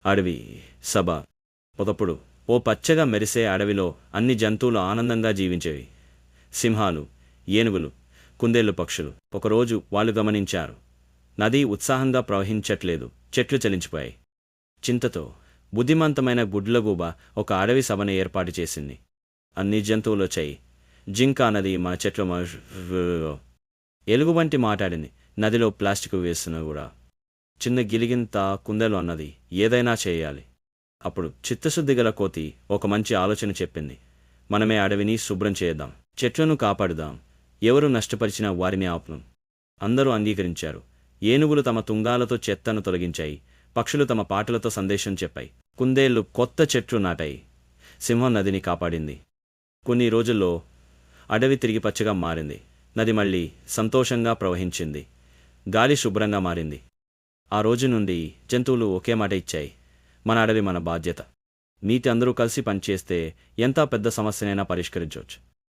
అడవి సభ ఒకప్పుడు ఓ పచ్చగా మెరిసే అడవిలో అన్ని జంతువులు ఆనందంగా జీవించేవి. సింహాలు, ఏనుగులు, కుందేళ్లు, పక్షులు. ఒకరోజు వాళ్ళు గమనించారు, నది ఉత్సాహంగా ప్రవహించట్లేదు, చెట్లు చలించిపోయాయి. చింతతో బుద్ధిమంతమైన గుడ్లగూబ ఒక అడవి సభను ఏర్పాటు చేసింది. అన్ని జంతువులు వచ్చాయి. జింక అన్నది, మా చెట్లు ఎలుగుబంటి మాట్లాడింది, నదిలో ప్లాస్టిక్ వేస్తున్నా కూడా. చిన్న గిలిగింత కుందేలు అన్నది, ఏదైనా చేయాలి. అప్పుడు చిత్తశుద్ధి గల కోతి ఒక మంచి ఆలోచన చెప్పింది, మనమే అడవిని శుభ్రం చేద్దాం, చెట్లను కాపాడుదాం, ఎవరు నష్టపరిచినా వారిని ఆపుదాం. అందరూ అంగీకరించారు. ఏనుగులు తమ తుంగాలతో చెత్తను తొలగించాయి, పక్షులు తమ పాటలతో సందేశం చెప్పాయి, కుందేళ్లు కొత్త చెట్లు నాటాయి, సింహం నదిని కాపాడింది. కొన్ని రోజుల్లో అడవి తిరిగి పచ్చగా మారింది. నది మళ్ళీ సంతోషంగా ప్రవహించింది. గాలి శుభ్రంగా మారింది. ఆ రోజు నుండి జంతువులు ఒకే మాట ఇచ్చాయి, మన అడవి మన బాధ్యత. నీతి అందరూ కలిసి పనిచేస్తే ఎంత పెద్ద సమస్యనైనా పరిష్కరించవచ్చు.